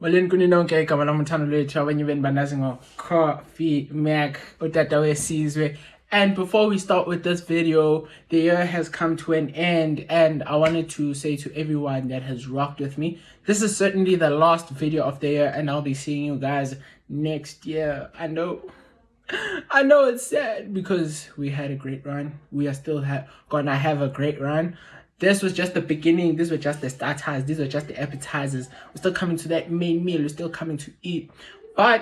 Molweni kuni nonke igama lami uthando lwethu abanye beni bandazi ngo-Coffee Mac utata wesizwe. And before we start with this video, the year has come to an end, and I wanted to say to everyone that has rocked with me, this is certainly the last video of the year, and I'll be seeing you guys next year. I know it's sad because we had a great run. We are still gonna have a great run. This was just the beginning. These were just the starters. These were just the appetizers. We're still coming to that main meal. We're still coming to eat. But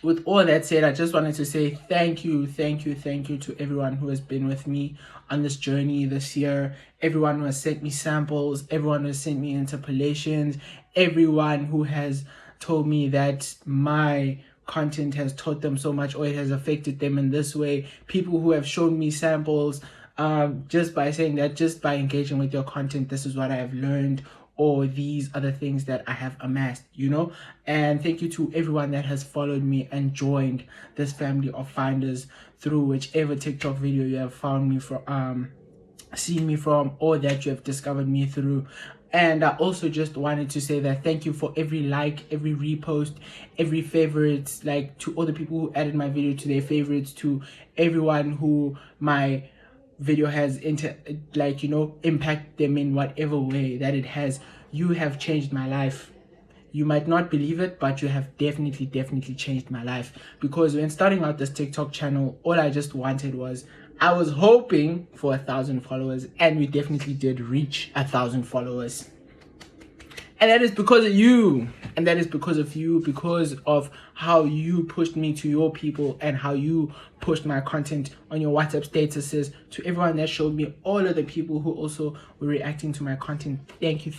with all that said, I just wanted to say thank you to everyone who has been with me on this journey this year. Everyone who has sent me samples, everyone who has sent me interpolations, everyone who has told me that my content has taught them so much or it has affected them in this way. People who have shown me samples just by saying that, just by engaging with your content, this is what I have learned, or these are the things that I have amassed, and thank you to everyone that has followed me and joined this family of finders through whichever TikTok video you have found me from, seen me from, or that you have discovered me through. And I also just wanted to say that thank you for every like, every repost, every favorite, like to all the people who added my video to their favorites, to everyone who my video has impact them in whatever way that it has. You have changed my life. You might not believe it, but you have definitely changed my life. Because when starting out this TikTok channel, all I just wanted was, I was hoping for 1,000 followers, and we definitely did reach 1,000 followers. And that is because of you. And that is because of you, because of how you pushed me to your people and how you pushed my content on your WhatsApp statuses, to everyone that showed me, all of the people who also were reacting to my content. Thank you.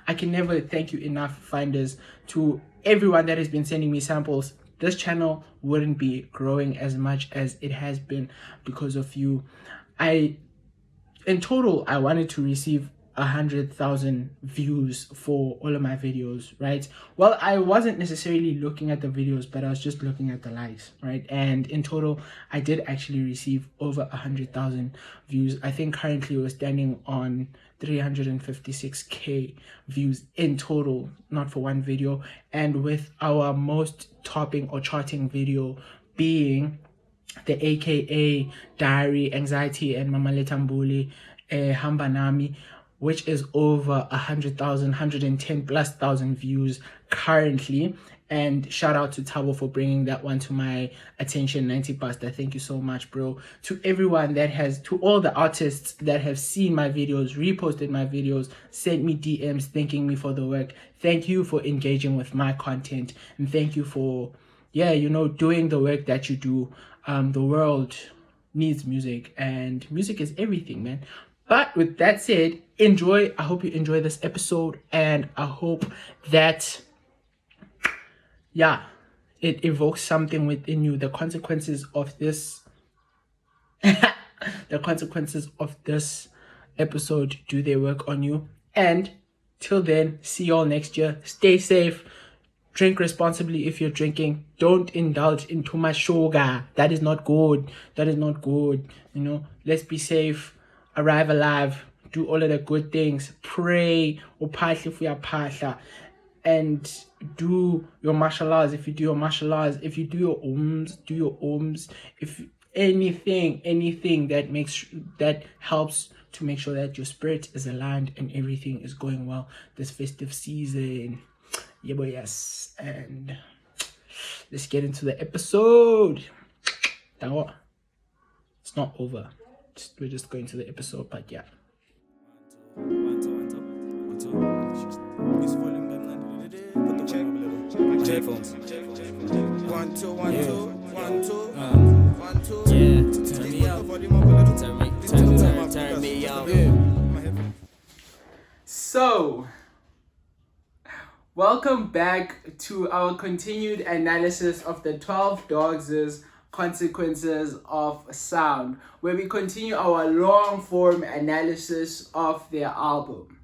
I can never thank you enough, finders. To everyone that has been sending me samples, this channel wouldn't be growing as much as it has been because of you. In total, I wanted to receive 100,000 views for all of my videos, right? Well, I wasn't necessarily looking at the videos, but I was just looking at the likes, right? And in total, I did actually receive over 100,000 views. I think currently we're standing on 356k views in total, not for one video. And with our most topping or charting video being the AKA Diary, Anxiety, and Mama Letambuli Hambanami, which is over 100,000, 110 plus thousand views currently. And shout out to Tabo for bringing that one to my attention. 90 pasta, thank you so much, bro. To everyone to all the artists that have seen my videos, reposted my videos, sent me DMs thanking me for the work, thank you for engaging with my content, and thank you for doing the work that you do. The world needs music, and music is everything, man. But with that said, enjoy. I hope you enjoy this episode, and I hope that it evokes something within you. The consequences of this episode do their work on you. And till then, see y'all next year. Stay safe. Drink responsibly if you're drinking. Don't indulge in too much sugar. That is not good. Let's be safe. Arrive alive. Do all of the good things. Pray. And do your martial arts. If you do your martial arts, if you do your ohms, do your ohms. If anything that helps to make sure that your spirit is aligned and everything is going well this festive season. Yes. And let's get into the episode. It's not over. We're just going to the episode, but yeah. One, two. This volume put the check. Headphones. 1, 2, 1, 2, 1, 2, 1, 2. Yeah, turn me up. Turn me up. So, welcome back to our continued analysis of the 12 Dogs' Consequences of Sound, where we continue our long form analysis of their album.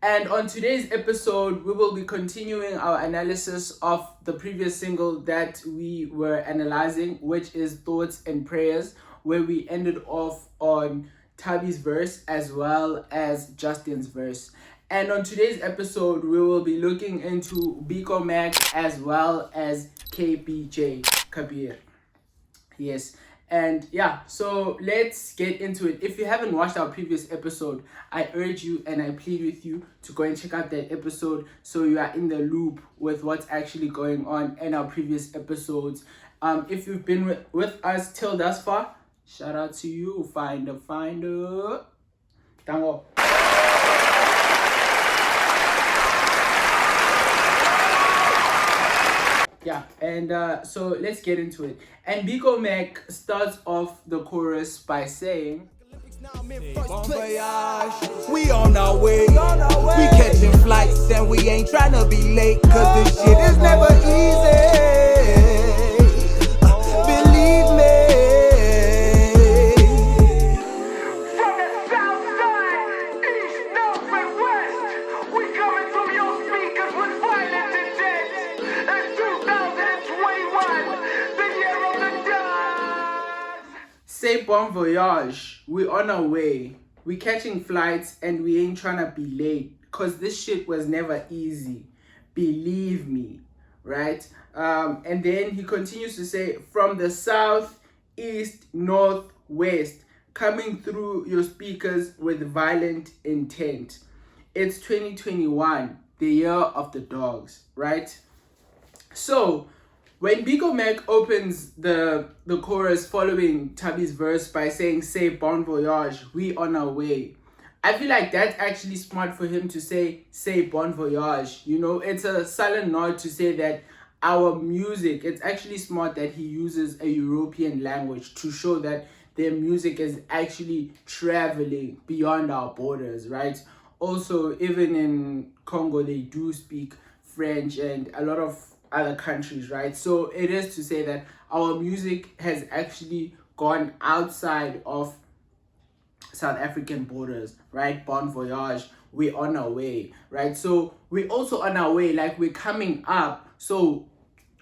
And on today's episode, we will be continuing our analysis of the previous single that we were analyzing, which is Thoughts and Prayers, where we ended off on Tabi's verse as well as Justin's verse. And on today's episode, we will be looking into Biko Mac as well as KBJ Kabir. Yes. And yeah, so let's get into it. If you haven't watched our previous episode, I urge you and I plead with you to go and check out that episode so you are in the loop with what's actually going on in our previous episodes. If you've been with us till thus far, shout out to you, finder. Tango. Yeah, and so let's get into it. And Biko Mac starts off the chorus by saying, Bon voyage, we on our way. We catching flights and we ain't tryna be late. Cause this shit is never easy. Believe me. From the south side, east, north, and west, we coming through your speakers with violent intent. It's 2021, the year of the dog. say bon voyage, we on our way. We catching flights and we ain't tryna be late. Cause this shit was never easy. Believe me, right? And then he continues to say, from the south, east, north, west, coming through your speakers with violent intent. It's 2021, the year of the dogs, right? So when Biko Mac opens the chorus following Tabi's verse by saying, say bon voyage, we on our way, I feel like that's actually smart for him to say bon voyage. You know, it's a silent nod to say that our music, it's actually smart that he uses a European language to show that their music is actually traveling beyond our borders, right? Also, even in Congo, they do speak French and a lot of other countries, right? So it is to say that our music has actually gone outside of South African borders, right? Bon voyage, we're on our way, right? So we're also on our way, like we're coming up. So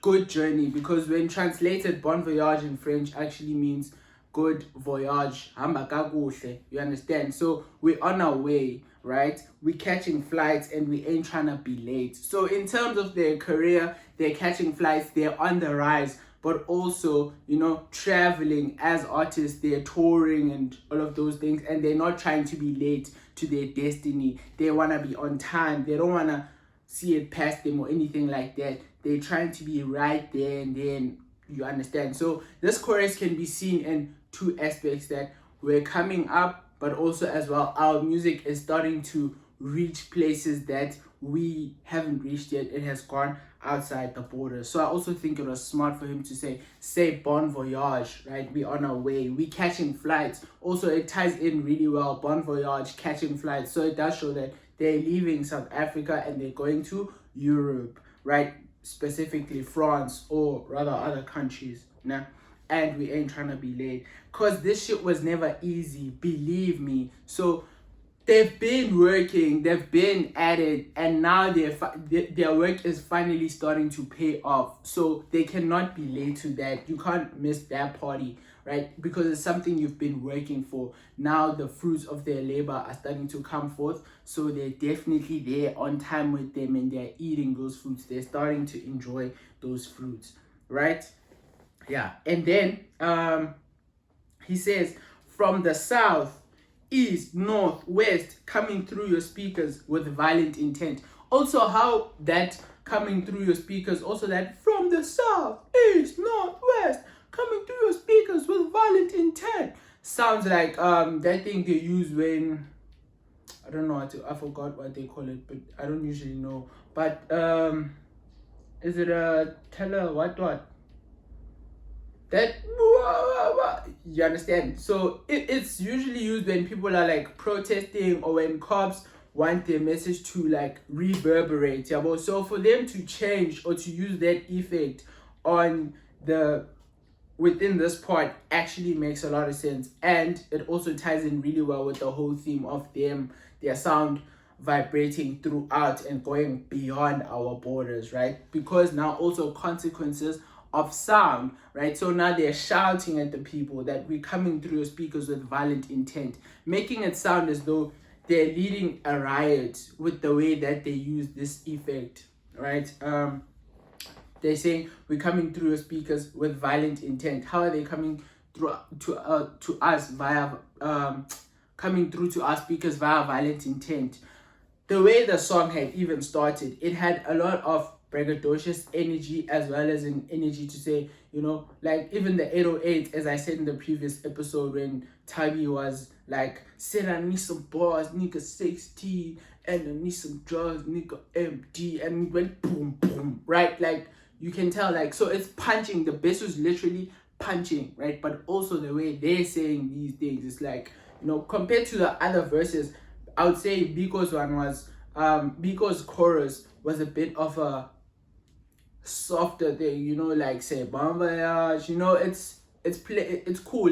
good journey, because when translated, bon voyage in French actually means good voyage, hamba kakuhle, you understand? So we're on our way, right? We're catching flights and we ain't trying to be late. So in terms of their career, they're catching flights, they're on the rise, but also, you know, traveling as artists, they're touring and all of those things, and they're not trying to be late to their destiny. They want to be on time. They don't want to see it past them or anything like that. They're trying to be right there and then, you understand? So this chorus can be seen in two aspects, that we're coming up, but also as well our music is starting to reach places that we haven't reached yet. It has gone outside the borders. So I also think it was smart for him to say bon voyage, right? We on our way, we catching flights. Also, it ties in really well, bon voyage, catching flights. So it does show that they're leaving South Africa and they're going to Europe, right? Specifically France, or rather other countries, nah? And we ain't trying to be late, cause this shit was never easy, believe me. So they've been working, they've been at it, and now their work is finally starting to pay off. So they cannot be late to that. You can't miss that party, right? Because it's something you've been working for. Now the fruits of their labor are starting to come forth. So they're definitely there on time with them and they're eating those fruits. They're starting to enjoy those fruits, right? Yeah. And then he says, from the south, east, north, west, coming through your speakers with violent intent. Also, how that coming through your speakers, also that from the south, east, north, west, coming through your speakers with violent intent. Sounds like that thing they use when, I don't know I forgot what they call it, but I don't usually know. But is it a teller what? That, you understand? So it's usually used when people are like protesting, or when cops want their message to like reverberate. Yeah? So for them to change or to use that effect on the within this part actually makes a lot of sense, and it also ties in really well with the whole theme of their sound vibrating throughout and going beyond our borders, right? Because now also consequences of sound, right? So now they're shouting at the people that we're coming through your speakers with violent intent, making it sound as though they're leading a riot with the way that they use this effect, right? They're saying we're coming through your speakers with violent intent. How are they coming through to us via coming through to our speakers via violent intent? The way the song had even started, it had a lot of braggadocious energy as well as an energy to say, you know, like even the 808, as I said in the previous episode when Tubby was like, said I need some bars, nigga 16, and I need some drugs, nigga empty, and it went boom, boom, right? Like, you can tell, like, so it's punching. The bass was literally punching, right? But also the way they're saying these things is like, you know, compared to the other verses, I would say Biko's one was Biko's chorus was a bit of a softer thing, you know, like say Bon Voyage, you know, it's cool,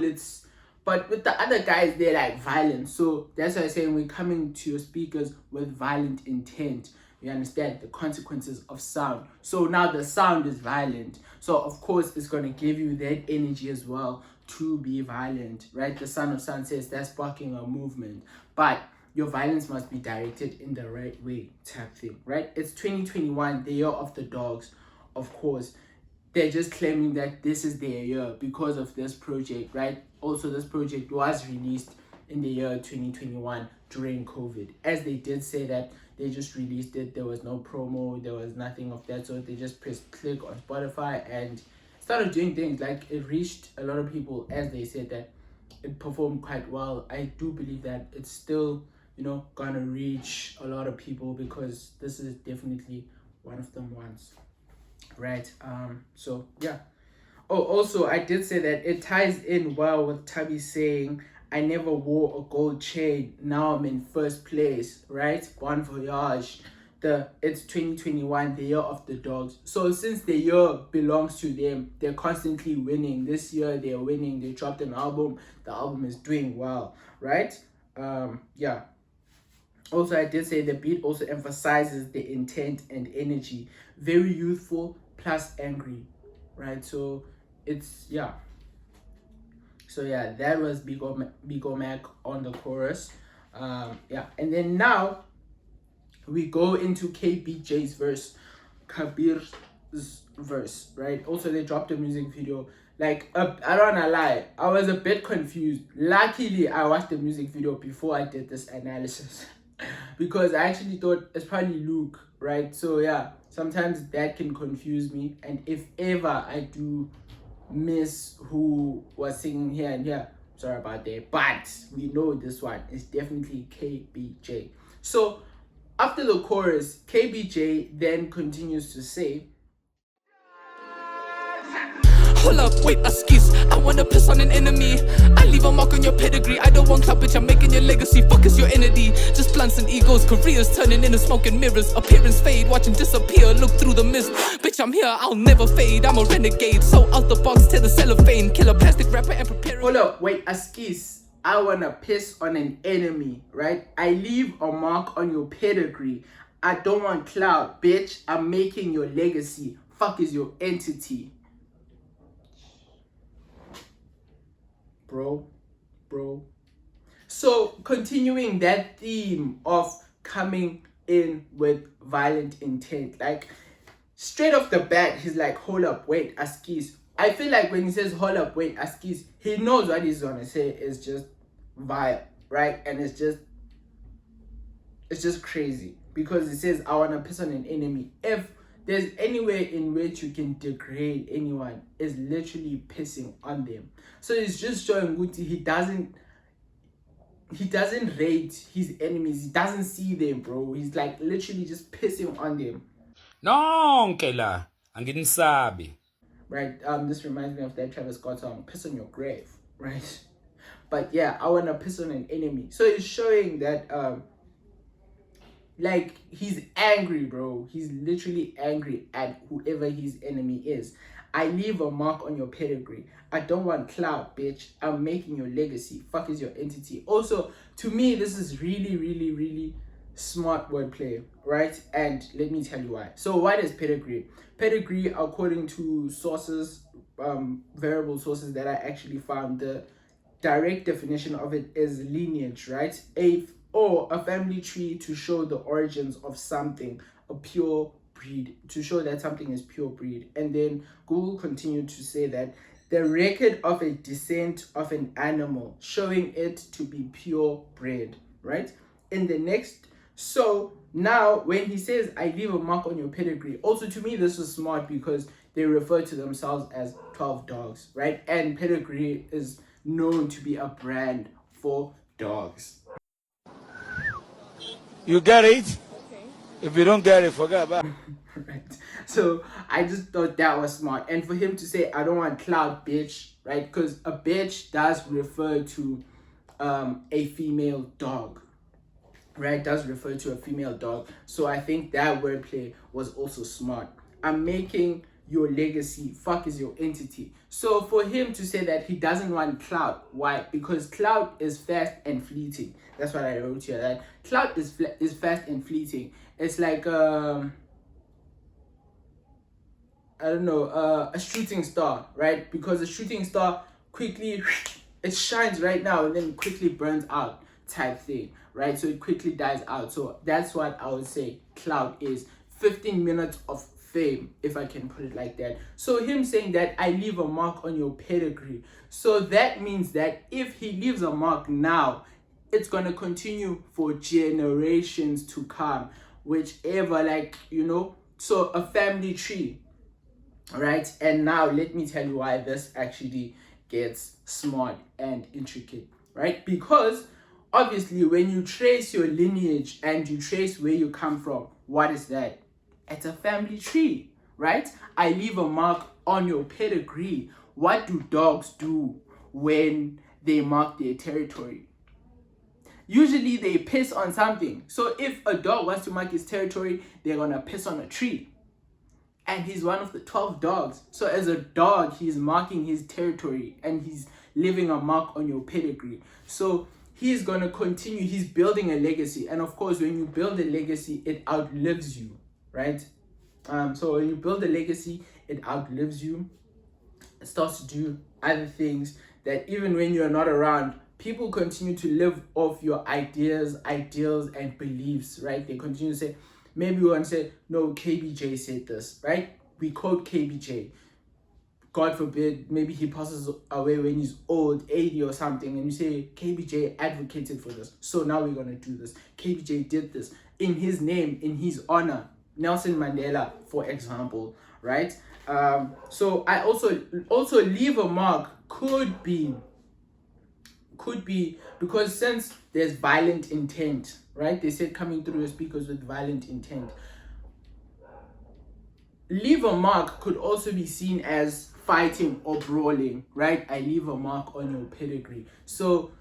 but with the other guys they're like violent. So that's why I'm saying we're coming to your speakers with violent intent. You understand the consequences of sound. So now the sound is violent. So of course it's gonna give you that energy as well to be violent, right? The Son of Sun says that's sparking a movement. But your violence must be directed in the right way, type thing, right? It's 2021, the year of the dogs. Of course, they're just claiming that this is their year because of this project, right? Also, this project was released in the year 2021 during COVID. As they did say that they just released it, there was no promo, there was nothing of that sort. They just pressed click on Spotify and started doing things. Like, it reached a lot of people, as they said that it performed quite well. I do believe that it's still, you know, gonna reach a lot of people because this is definitely one of them ones, right? So yeah. Oh, also I did say that it ties in well with Tubby saying I never wore a gold chain, now I'm in first place, right? Bon Voyage. It's 2021, the year of the dogs. So since the year belongs to them, they're constantly winning. This year they're winning. They dropped an album. The album is doing well, right? Yeah. Also, I did say the beat also emphasizes the intent and energy. Very youthful plus angry, right? So it's, yeah. So yeah, that was Bigo Mac on the chorus. Yeah, and then now we go into KBJ's verse, Kabir's verse, right? Also, they dropped a music video. Like, I don't wanna lie, I was a bit confused. Luckily, I watched the music video before I did this analysis because I actually thought it's probably Luke, right? So yeah, sometimes that can confuse me, and if ever I do miss who was singing here and here, sorry about that. But we know this one is definitely KBJ. So after the chorus, KBJ then continues to say, hold up, wait, excuse. I wanna piss on an enemy. I leave a mark on your pedigree. I don't want club, bitch, I'm making your legacy. Focus your entity. Just blunts and egos, careers turning into smoke and mirrors. Appearance fade, watching disappear. Look through the mist. Bitch, I'm here, I'll never fade. I'm a renegade, so out the box, tear the cellophane. Kill a plastic rapper and prepare. hold up, wait, excuse. I wanna piss on an enemy, right? I leave a mark on your pedigree. I don't want clout, bitch. I'm making your legacy. Fuck is your entity. Bro. So continuing that theme of coming in with violent intent, like straight off the bat, he's like, hold up, wait, Askis. I feel like when he says hold up, wait, Askis, he knows what he's gonna say is just vile, right? And it's just crazy because he says, I wanna piss on an enemy. If there's any way in which you can degrade anyone, is literally pissing on them. So it's just showing Guti he doesn't rate his enemies. He doesn't see them, bro. He's like literally just pissing on them. Nonke la, anginisabi. Right? This reminds me of that Travis Scott song, Piss on Your Grave, right? But yeah, I wanna piss on an enemy. So it's showing that like he's angry, bro. He's literally angry at whoever his enemy is. I leave a mark on your pedigree. I don't want clout, bitch. I'm making your legacy. Fuck is your entity. Also, to me, this is really smart wordplay, right? And let me tell you why. So what is pedigree? Pedigree, according to sources, variable sources that I actually found, the direct definition of it is lineage, right? or a family tree to show the origins of something, a pure breed, to show that something is pure breed. And then Google continued to say that the record of a descent of an animal showing it to be pure bred, right? In the next, so now when he says I leave a mark on your pedigree, also to me this is smart because they refer to themselves as 12 dogs, right? And pedigree is known to be a brand for dogs. You get it? If you don't get it, forget about it. Right. So I just thought that was smart. And for him to say, I don't want cloud bitch, right? Because a bitch does refer to a female dog, right? Does refer to a female dog. So I think that wordplay was also smart. I'm making your legacy, fuck is your entity. So for him to say that he doesn't want clout, why? Because clout is fast and fleeting. That's what I wrote here. That clout is fast and fleeting. It's like I don't know, a shooting star, right? Because a shooting star quickly, it shines right now and then quickly burns out type thing, right? So it quickly dies out. So that's what I would say cloud is. 15 minutes of fame, if I can put it like that. So him saying that I leave a mark on your pedigree. So that means that if he leaves a mark now, it's going to continue for generations to come, whichever, like, you know, so a family tree. Right, and now let me tell you why this actually gets smart and intricate, right? Because obviously when you trace your lineage and you trace where you come from, what is that? It's a family tree, right? I leave a mark on your pedigree. What do dogs do when they mark their territory? Usually they piss on something. So if a dog wants to mark his territory, they're gonna piss on a tree. And he's one of the 12 dogs. So as a dog, he's marking his territory and he's leaving a mark on your pedigree. So he's going to continue. He's building a legacy. And of course, when you build a legacy, it outlives you, right? So when you build a legacy, it outlives you. It starts to do other things that even when you're not around, people continue to live off your ideas, ideals, and beliefs, right? They continue to say, maybe we want to say, no, KBJ said this, right? We quote KBJ. God forbid, maybe he passes away when he's old, 80 or something, and you say, KBJ advocated for this, so now we're going to do this. KBJ did this in his name, in his honor. Nelson Mandela, for example, right? So I also leave a mark could be because since there's violent intent, right? They said coming through your speakers with violent intent. Leave a mark could also be seen as fighting or brawling, right? I leave a mark on your pedigree. So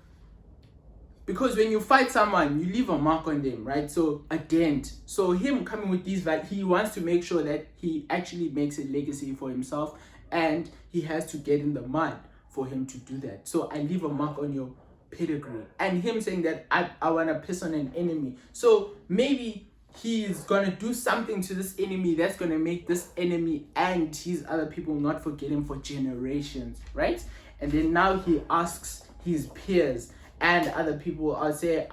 because when you fight someone, you leave a mark on them, right? So a dent. So him coming with these, he wants to make sure that he actually makes a legacy for himself, and he has to get in the mud for him to do that. So I leave a mark on your pedigree. And him saying that I want to piss on an enemy. So maybe he's going to do something to this enemy that's going to make this enemy and his other people not forget him for generations, right? And then now he asks his peers and other people, I'll say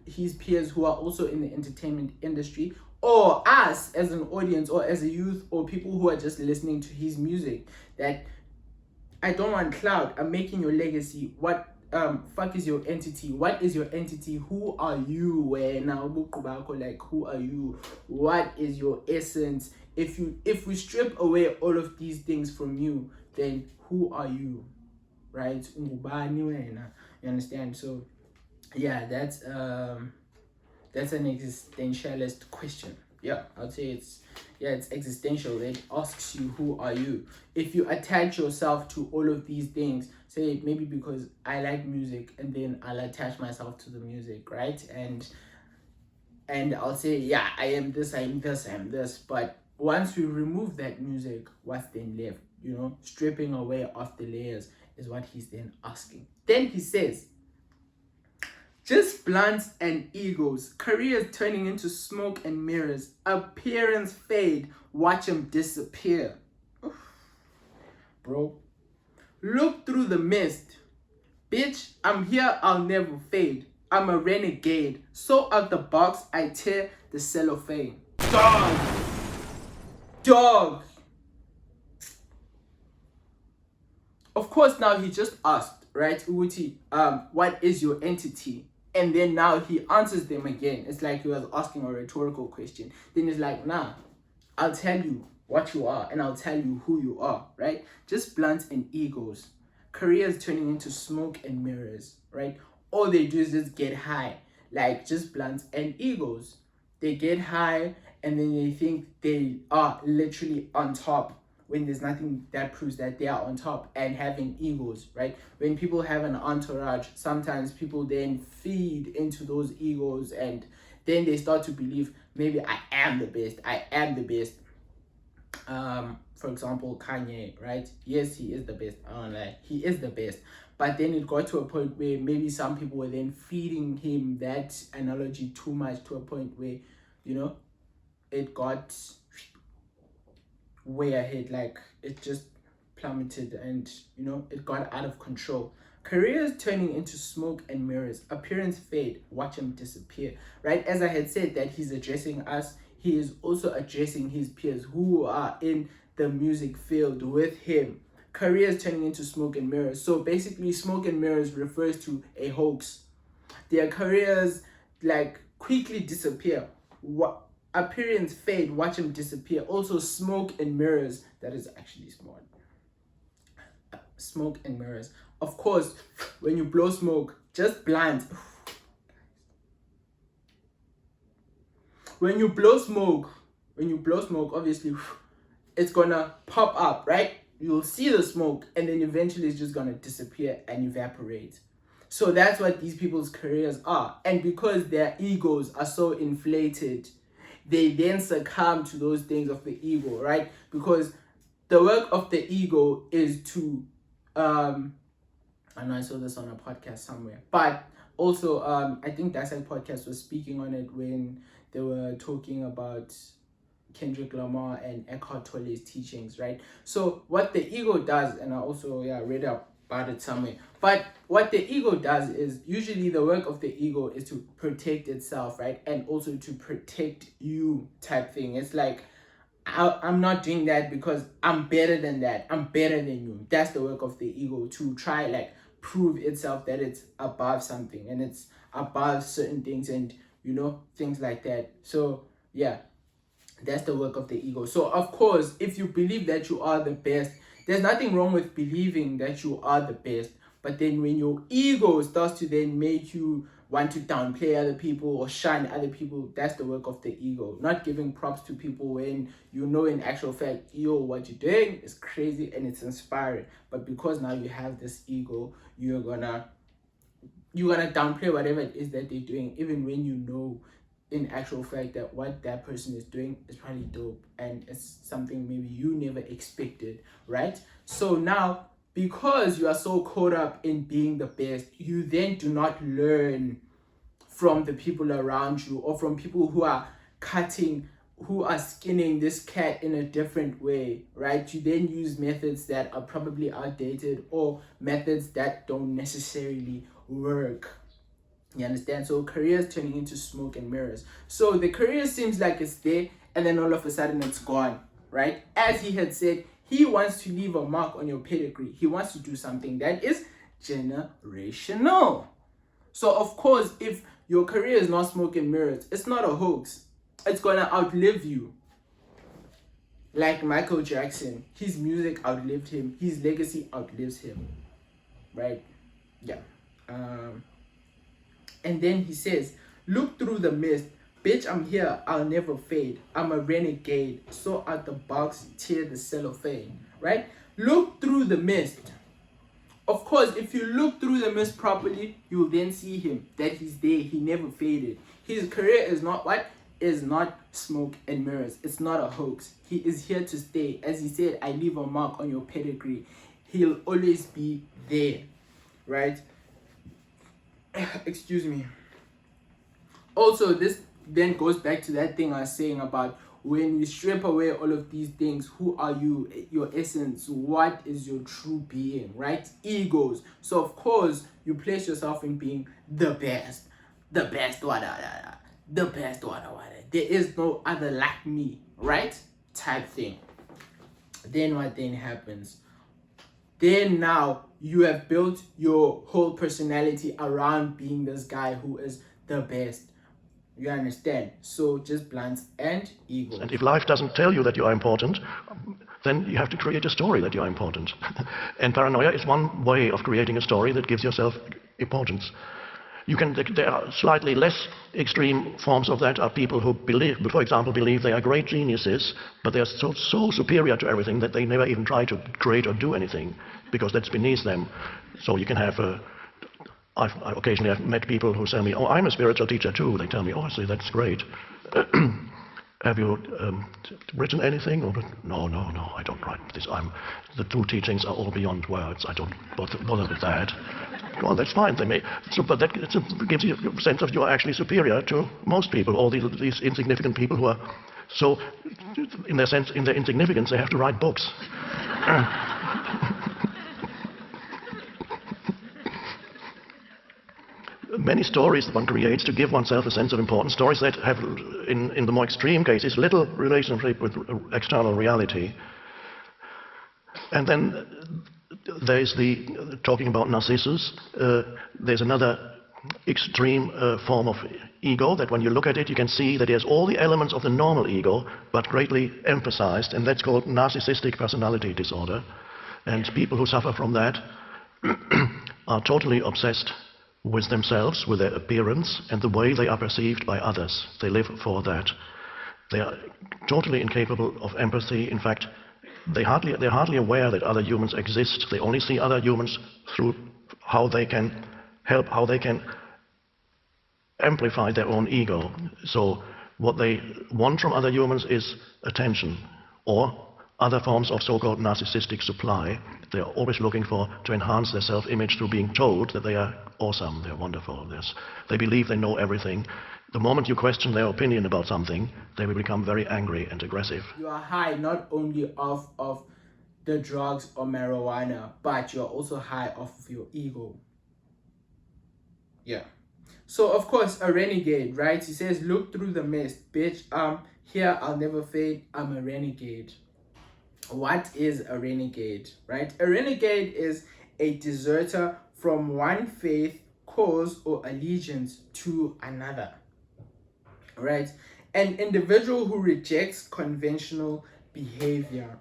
his peers who are also in the entertainment industry, or us as an audience or as a youth or people who are just listening to his music, that I don't want cloud, I'm making your legacy. What fuck is your entity? What is your entity? Who are you? Where now, like, who are you? What is your essence? If we strip away all of these things from you, then who are you? Right? You understand? So yeah, that's an existentialist question. Yeah, I'd say it's existential. It asks you, who are you? If you attach yourself to all of these things, say maybe because I like music, and then I'll attach myself to the music, right? And I'll say, yeah, I am this, I am this, I am this. But once we remove that music, what's then left? You know, stripping away of the layers is what he's then asking. Then he says, just blunts and egos, careers turning into smoke and mirrors, appearance fade, watch him disappear. Oof. Bro, look through the mist. Bitch, I'm here, I'll never fade. I'm a renegade. So out the box, I tear the cellophane. Dog. Dog. Of course, now he just asked, right, Uguti, what is your entity? And then now he answers them again. It's like he was asking a rhetorical question. Then he's like, nah, I'll tell you what you are and I'll tell you who you are, right? Just blunts and egos. Careers turning into smoke and mirrors, right? All they do is just get high, like just blunts and egos. They get high and then they think they are literally on top when there's nothing that proves that they are on top, and having egos, right? When people have an entourage, sometimes people then feed into those egos and then they start to believe maybe I am the best. For example, Kanye, right? Yes, he is the best. He is the best. But then it got to a point where maybe some people were then feeding him that analogy too much, to a point where, it got way ahead, like it just plummeted and it got out of control. Careers turning into smoke and mirrors, appearance fade, watch him disappear, right? As I had said that he's addressing us, he is also addressing his peers who are in the music field with him. Careers turning into smoke and mirrors. So basically, smoke and mirrors refers to a hoax. Their careers like quickly disappear. What appearance fade, watch him disappear. Also, smoke and mirrors. That is actually smart. Smoke and mirrors. Of course, when you blow smoke, just blind. When you blow smoke, obviously, it's gonna pop up, right? You'll see the smoke, and then eventually it's just gonna disappear and evaporate. So that's what these people's careers are. And because their egos are so inflated, they then succumb to those things of the ego, right? Because the work of the ego is to, I know I saw this on a podcast somewhere, but also, I think Dissect Podcast was speaking on it when they were talking about Kendrick Lamar and Eckhart Tolle's teachings, right? So what the ego does, and I also read about it somewhere, but what the ego does is usually the work of the ego is to protect itself, right? And also to protect you type thing. It's like, I'm not doing that because I'm better than that. I'm better than you. That's the work of the ego, to try like prove itself that it's above something and it's above certain things and things like that. So yeah, that's the work of the ego. So of course, if you believe that you are the best, there's nothing wrong with believing that you are the best. But then when your ego starts to then make you want to downplay other people or shun other people, that's the work of the ego. Not giving props to people when in actual fact, what you're doing is crazy and it's inspiring. But because now you have this ego, you're gonna downplay whatever it is that they're doing, even when in actual fact that what that person is doing is probably dope and it's something maybe you never expected, right? So now, because you are so caught up in being the best, you then do not learn from the people around you or from people who are skinning this cat in a different way, right? You then use methods that are probably outdated or methods that don't necessarily work. You understand? So careers turning into smoke and mirrors. So the career seems like it's there and then all of a sudden it's gone, right? As he had said, he wants to leave a mark on your pedigree. He wants to do something that is generational. So of course, if your career is not smoke and mirrors, it's not a hoax. It's gonna outlive you. Like Michael Jackson, his music outlived him. His legacy outlives him, right? Yeah. And then he says, look through the mist. Bitch, I'm here. I'll never fade. I'm a renegade. So out the box, tear the cellophane. Right? Look through the mist. Of course, if you look through the mist properly, you will then see him. That he's there. He never faded. His career is not what? Is not smoke and mirrors. It's not a hoax. He is here to stay. As he said, I leave a mark on your pedigree. He'll always be there. Right? Excuse me. Also, this then goes back to that thing I was saying about when you strip away all of these things, who are you? Your essence. What is your true being, right? Egos. So of course, you place yourself in being the best. the best, the best, there is no other like me, right? Type thing. Then what then happens? Then now you have built your whole personality around being this guy who is the best. You understand? So just blunts and ego. And if life doesn't tell you that you are important, then you have to create a story that you are important. And paranoia is one way of creating a story that gives yourself importance. There are slightly less extreme forms of that are people who believe, for example, believe they are great geniuses, but they are so superior to everything that they never even try to create or do anything, because that's beneath them. So you can have occasionally I've met people who tell me, oh, I'm a spiritual teacher too. They tell me, oh, I see, that's great. Have you written anything? Or, no, I don't write this. The true teachings are all beyond words. I don't bother with that. Well, that's fine. But that gives you a sense of you are actually superior to most people, all these insignificant people who are so, in their insignificance, they have to write books. Many stories that one creates to give oneself a sense of importance, stories that have, in the more extreme cases, little relationship with external reality. And then there's talking about Narcissus, there's another extreme form of ego that when you look at it, you can see that it has all the elements of the normal ego, but greatly emphasized, and that's called narcissistic personality disorder. And people who suffer from that are totally obsessed with themselves, with their appearance, and the way they are perceived by others. They live for that. They are totally incapable of empathy. In fact, they're hardly aware that other humans exist. They only see other humans through how they can help, how they can amplify their own ego. So what they want from other humans is attention, or other forms of so-called narcissistic supply. They're always looking to enhance their self-image through being told that they are awesome, they're wonderful. They believe they know everything. The moment you question their opinion about something, they will become very angry and aggressive. You are high not only off of the drugs or marijuana, but you're also high off of your ego. Yeah. So of course, a renegade, right? He says, look through the mist, bitch. Here I'll never fade. I'm a renegade. What is a renegade, right? A renegade is a deserter from one faith, cause, or allegiance to another, right? An individual who rejects conventional behavior.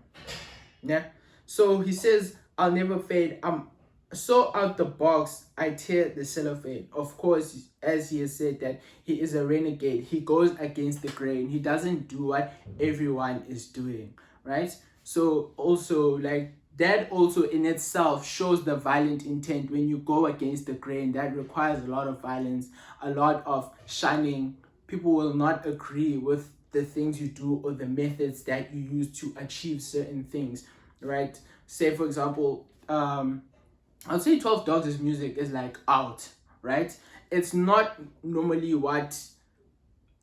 Yeah. So he says, I'll never fade. I'm so out the box, I tear the cellophane. Of course, as he has said that he is a renegade. He goes against the grain. He doesn't do what everyone is doing, right? So also, like, that also in itself shows the violent intent. When you go against the grain, that requires a lot of violence, a lot of shunning. People will not agree with the things you do or the methods that you use to achieve certain things, right? Say, for example, I'd say 12 Dogs' music is like out, right? It's not normally what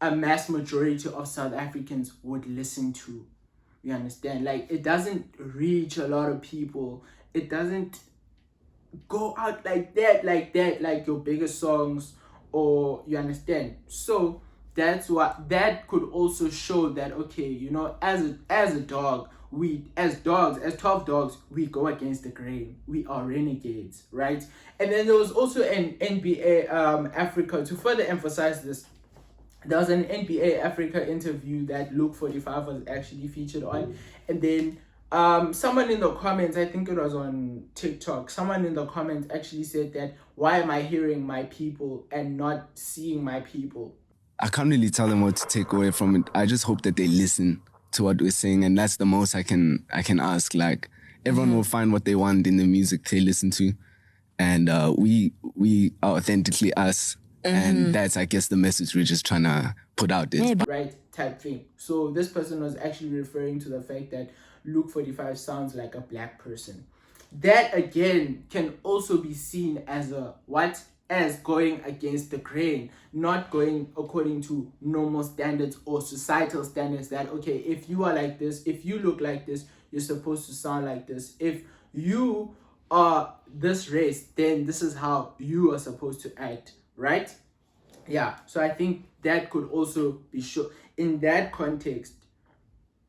a mass majority of South Africans would listen to. You understand? Like, it doesn't reach a lot of people. It doesn't go out like like your biggest songs, or you understand? So that's what that could also show that, okay, you know, as a dog, as 12 dogs, we go against the grain. We are renegades, right? And then there was also an NBA Africa, to further emphasize this. There was an NBA Africa interview that Luke 45 was actually featured on. And then someone in the comments, I think it was on TikTok, someone in the comments actually said that, why am I hearing my people and not seeing my people? I can't really tell them what to take away from it. I just hope that they listen to what we're saying, and that's the most I can ask. Like, everyone will find what they want in the music they listen to, and we are authentically us. And that's, I guess, the message we're just trying to put out there. Right, type thing. So this person was actually referring to the fact that Luke 45 sounds like a black person. That, again, can also be seen as as going against the grain, not going according to normal standards or societal standards that, okay, if you are like this, if you look like this, you're supposed to sound like this. If you are this race, then this is how you are supposed to act, right? Yeah, so I think that could also be shown in that context,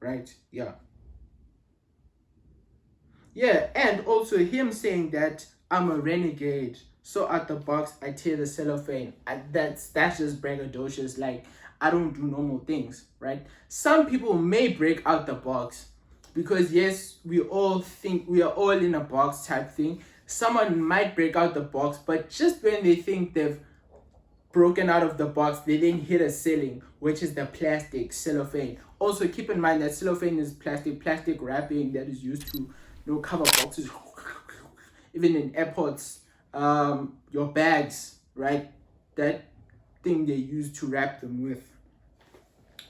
right? Yeah, and also him saying that I'm a renegade, so out the box I tear the cellophane. That's just braggadocious. Like, I don't do normal things, right? Some people may break out the box because yes, we all think we are all in a box type thing. Someone might break out the box, but just when they think they've broken out of the box, they then hit a ceiling, which is the plastic cellophane. Also, keep in mind that cellophane is plastic wrapping that is used to, cover boxes. Even in airports, your bags, right? That thing they use to wrap them with,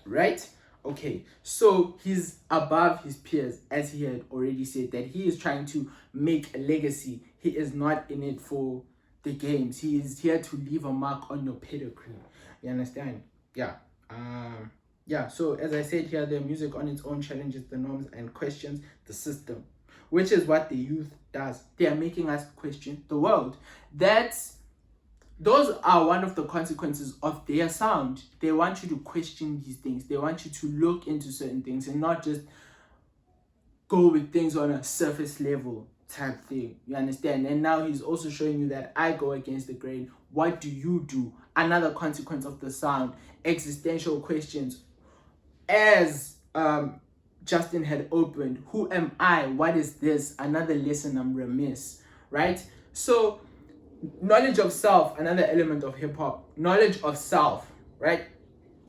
right? Okay, so he's above his peers, as he had already said, that he is trying to make a legacy. He is not in it for the games. He is here to leave a mark on your pedigree. You understand? Yeah. Yeah, so as I said here, the music on its own challenges the norms and questions the system, which is what the youth does. They are making us question the world. Those are one of the consequences of their sound. They want you to question these things. They want you to look into certain things and not just go with things on a surface level type thing. You understand? And now he's also showing you that I go against the grain. What do you do? Another consequence of the sound. Existential questions. As Justin had opened, who am I? What is this? Another lesson I'm remiss, right? So knowledge of self, another element of hip-hop. Knowledge of self, right?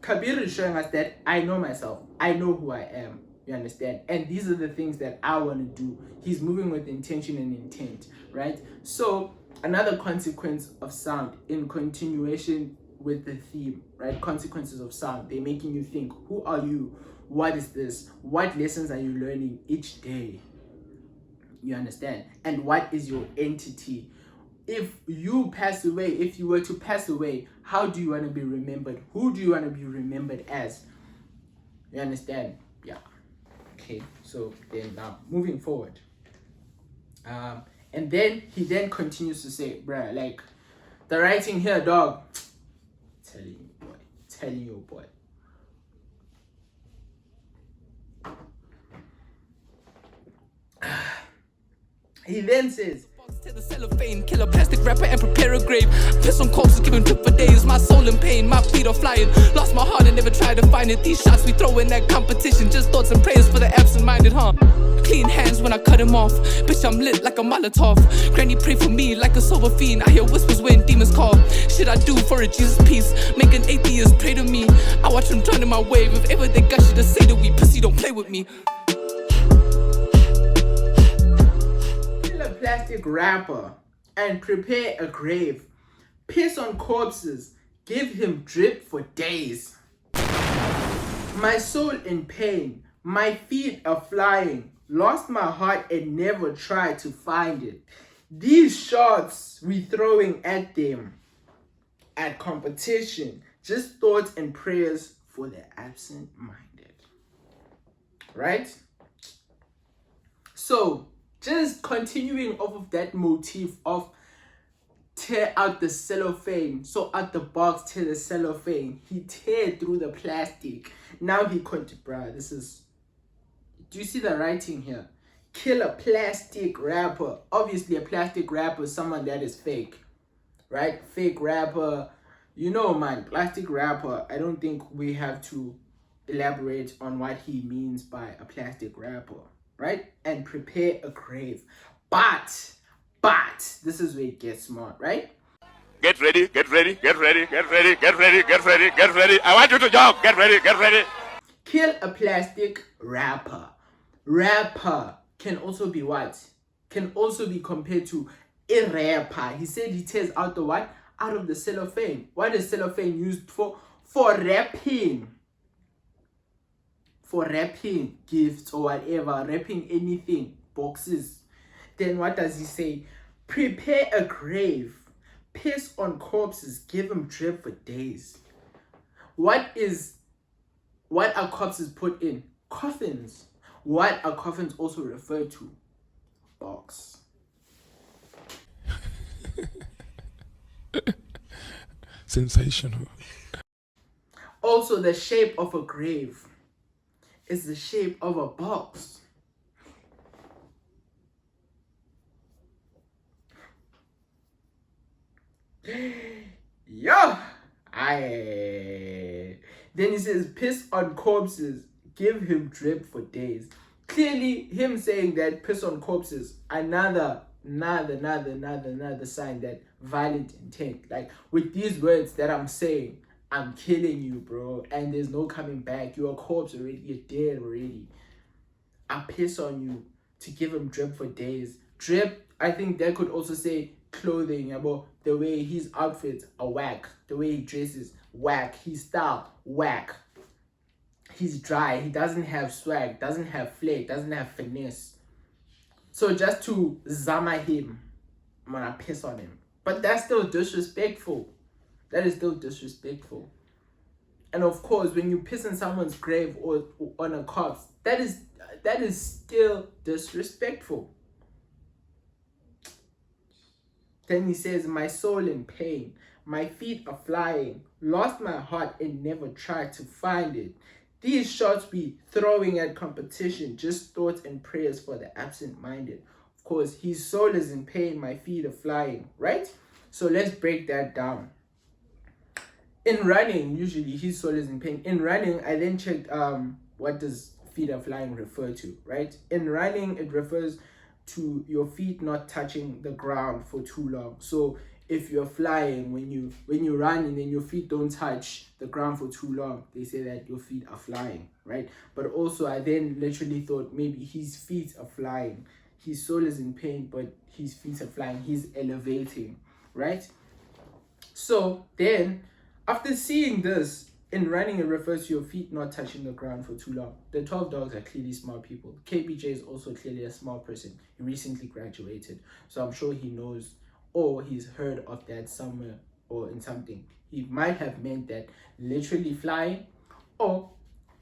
Kabir is showing us that I know myself. I know who I am. You understand? And these are the things that I want to do. He's moving with intention and intent, right? So another consequence of sound, in continuation with the theme, right? Consequences of sound. They're making you think, who are you? What is this? What lessons are you learning each day? You understand? And what is your entity? If you pass away, if you were to pass away, how do you want to be remembered? Who do you want to be remembered as? You understand? Yeah. Okay, so then now moving forward. And then he then continues to say, bruh, like, the writing here, dog. Telling you, boy. He then says, Tear the cellophane, kill a plastic wrapper and prepare a grave. Piss on corpses, giving drip for days. My soul in pain, my feet are flying. Lost my heart and never tried to find it. These shots we throw in that competition, just thoughts and prayers for the absent-minded, huh? Clean hands when I cut him off. Bitch, I'm lit like a Molotov. Granny pray for me like a sober fiend. I hear whispers when demons call. Shit I do for a Jesus peace. Make an atheist pray to me. I watch them drown in my wave. If ever they got shit to say to we pussy, don't play with me. Plastic wrapper and prepare a grave. Piss on corpses, give him drip for days. My soul in pain, my feet are flying. Lost my heart and never tried to find it. These shots we throwing at them, at competition, just thoughts and prayers for the absent-minded. Right? So just continuing off of that motif of tear out the cellophane, so out the box, tear the cellophane. He tear through the plastic. Now he bruh, this is, do you see the writing here? Kill a plastic rapper. Obviously a plastic rapper is someone that is fake, right? Fake rapper, you know, man, plastic rapper. I don't think we have to elaborate on what he means by a plastic rapper, right? And prepare a grave. But this is where it gets smart, right? Get ready, get ready, get ready, get ready, get ready, get ready, get ready. I want you to jog. Get ready, get ready. Kill a plastic rapper. Rapper can also be what? Can also be compared to a rapper. He said he tears out the what? Out of the cellophane. What is cellophane used for? For wrapping. For wrapping gifts or whatever. Wrapping anything. Boxes. Then what does he say? Prepare a grave. Piss on corpses. Give them drip for days. What are corpses put in? Coffins. What are coffins also referred to? Box. sensational. Also, the shape of a grave is the shape of a box. Yo, then he says, piss on corpses, give him drip for days. Clearly, him saying that piss on corpses, another sign that violent intent. Like, with these words that I'm saying, I'm killing you, bro, and there's no coming back. You're a corpse already. You're dead already. I piss on you to give him drip for days. Drip, I think that could also say clothing, about the way his outfits are whack, the way he dresses, whack, his style, whack. He's dry, he doesn't have swag, doesn't have flair, doesn't have finesse. So just to zama him, I'm gonna piss on him. But that's still disrespectful. That is still disrespectful. And of course, when you piss in someone's grave or on a corpse, that is still disrespectful. Then he says, my soul in pain, my feet are flying, lost my heart and never tried to find it. These shots we throwing at competition, just thoughts and prayers for the absent-minded. Of course, his soul is in pain, my feet are flying, right? So let's break that down. In running, usually his soul is in pain. In running, I then checked what does feet are flying refer to, right? In running, it refers to your feet not touching the ground for too long. So if you're flying, when you run and then your feet don't touch the ground for too long, they say that your feet are flying, right? But also I then literally thought maybe his feet are flying. His soul is in pain, but his feet are flying. He's elevating, right? So then, after seeing this, in running, it refers to your feet not touching the ground for too long. The 12 dogs are clearly smart people. KBJ is also clearly a smart person. He recently graduated, so I'm sure he knows or he's heard of that somewhere or in something. He might have meant that literally flying or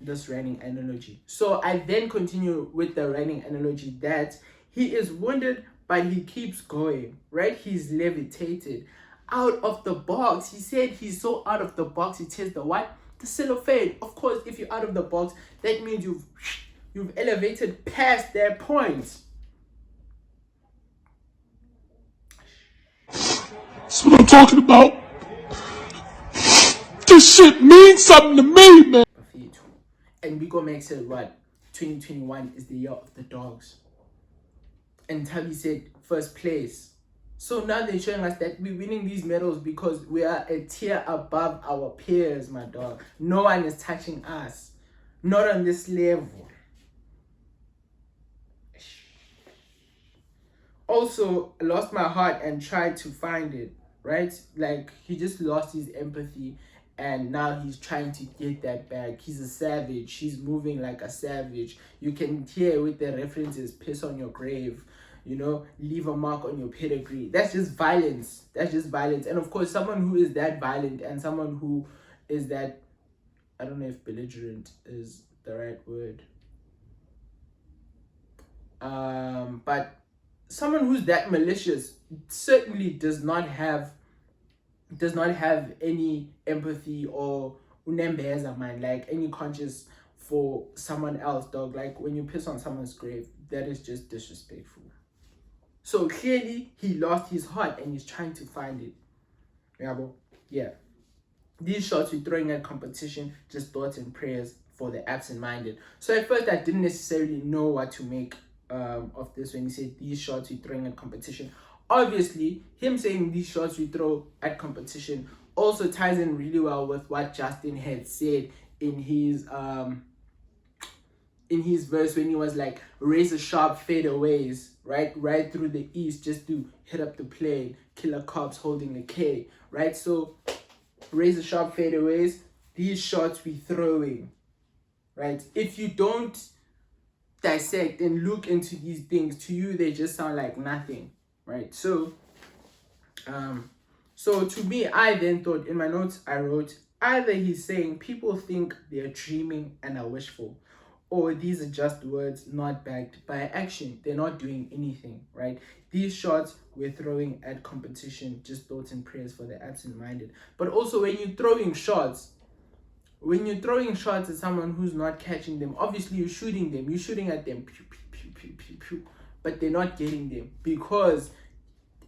this running analogy. So I then continue with the running analogy that he is wounded, but he keeps going, right? He's levitated out of the box. He said he's so out of the box. He tears the what? The cellophane. Of course, if you're out of the box, that means you've elevated past that point. That's what I'm talking about. This shit means something to me, man. And Biko makes it what? 2021 is the year of the dogs. And Tabi said first place. So now they're showing us that we're winning these medals because we are a tier above our peers, my dog. No one is touching us. Not on this level. Also, lost my heart and tried to find it, right? Like, he just lost his empathy and now he's trying to get that back. He's a savage. He's moving like a savage. You can hear with the references, piss on your grave, you know, leave a mark on your pedigree. That's just violence. That's just violence. And of course, someone who is that violent and someone who is that, I don't know if belligerent is the right word. But someone who's that malicious certainly does not have any empathy or unembeza, man, like any conscience for someone else, dog. Like when you piss on someone's grave, that is just disrespectful. So clearly he lost his heart and he's trying to find it. Yeah. These shots we're throwing at competition, just thoughts and prayers for the absent-minded. So at first I didn't necessarily know what to make of this when he said these shots we're throwing at competition. Obviously, him saying these shots we throw at competition also ties in really well with what Justin had said in his verse when he was like, razor sharp fadeaways, right through the east just to hit up the plane, killer cops holding the K, right? So razor sharp fadeaways, these shots we throwing, right? If you don't dissect and look into these things, to you they just sound like nothing, right? So to me, I then thought in my notes I wrote, either he's saying people think they're dreaming and are wishful, or these are just words not backed by action. They're not doing anything, right? These shots we're throwing at competition, just thoughts and prayers for the absent-minded. But also when you're throwing shots at someone who's not catching them, obviously you're shooting at them, pew, pew, pew, pew, pew, pew, but they're not getting them because,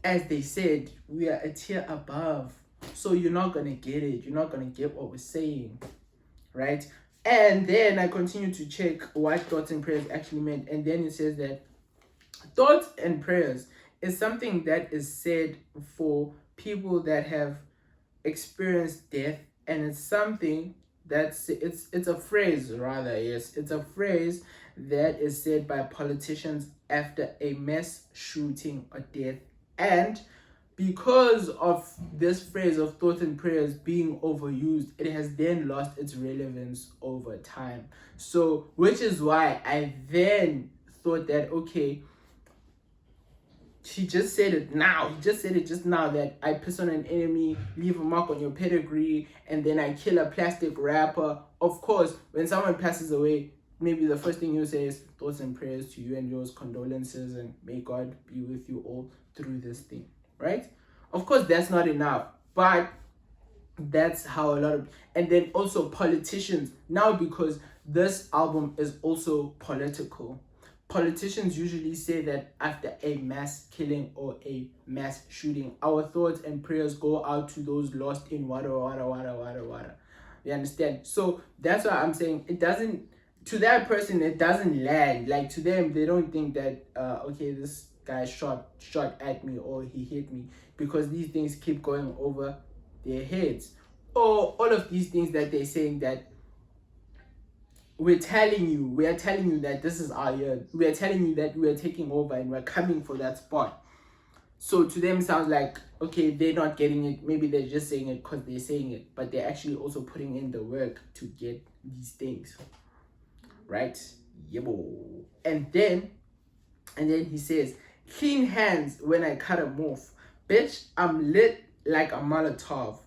as they said, we are a tier above. So you're not gonna get it. You're not gonna get what we're saying, right? And then I continue to check what thoughts and prayers actually meant, and then it says that thoughts and prayers is something that is said for people that have experienced death, and it's something that's it's a phrase, rather, yes, it's a phrase that is said by politicians after a mass shooting or death. And because of this phrase of thoughts and prayers being overused, it has then lost its relevance over time. So, which is why I then thought that, okay, he just said it now. He just said it just now that I piss on an enemy, leave a mark on your pedigree, and then I kill a plastic rapper. Of course, when someone passes away, maybe the first thing you say is thoughts and prayers to you and yours, condolences, and may God be with you all through this thing, right? Of course, that's not enough, but that's how a lot of, and then also politicians now, because this album is also political. Politicians usually say that after a mass killing or a mass shooting, our thoughts and prayers go out to those lost in water. You understand? So that's why I'm saying it doesn't, to that person, it doesn't land. Like, to them, they don't think that, okay, this guy shot at me or he hit me, because these things keep going over their heads. Or all of these things that they're saying that we are telling you that this is our year. We are telling you that we are taking over and we're coming for that spot. So to them, it sounds like, okay, they're not getting it. Maybe they're just saying it because they're saying it, but they're actually also putting in the work to get these things, right? Yebo. And then he says, clean hands when I cut them off. Bitch, I'm lit like a Molotov.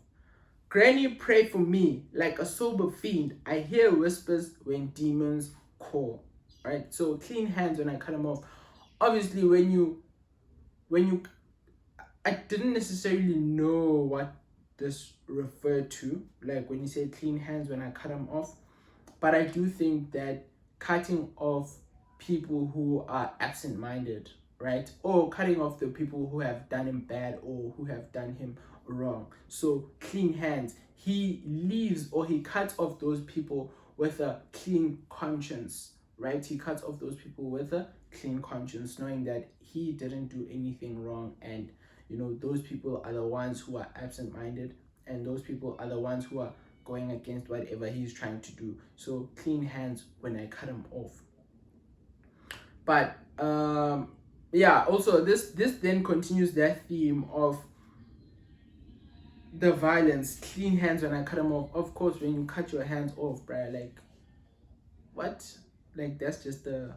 Granny, pray for me like a sober fiend. I hear whispers when demons call. Right? So clean hands when I cut them off. Obviously, when you, I didn't necessarily know what this referred to. Like when you say clean hands when I cut them off. But I do think that cutting off people who are absent-minded, right? Or cutting off the people who have done him bad or who have done him wrong. So clean hands. He leaves, or he cuts off those people with a clean conscience, right? He cuts off those people with a clean conscience, knowing that he didn't do anything wrong. And, you know, those people are the ones who are absent-minded, and those people are the ones who are going against whatever he's trying to do. So clean hands when I cut him off. But yeah, also this then continues that theme of the violence. Clean hands when I cut them off. Of course, when you cut your hands off, bruh, like, what? Like, that's just a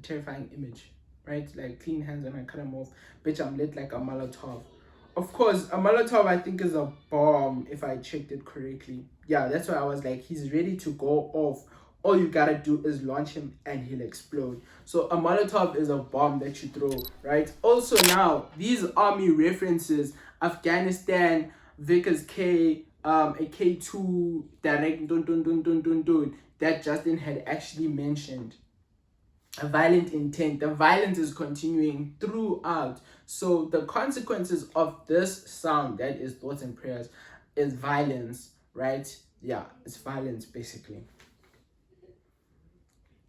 terrifying image, right? Like, clean hands when I cut them off. Bitch, I'm lit like a Molotov. Of course, a Molotov, I think, is a bomb, if I checked it correctly. Yeah, that's why I was like, he's ready to go off. All you gotta do is launch him and he'll explode. So a Molotov is a bomb that you throw, right? Also now, these army references, Afghanistan, Vickers K, a K2, direct, that Justin had actually mentioned. A violent intent. The violence is continuing throughout. So the consequences of this sound, that is thoughts and prayers, is violence, right? Yeah, it's violence basically.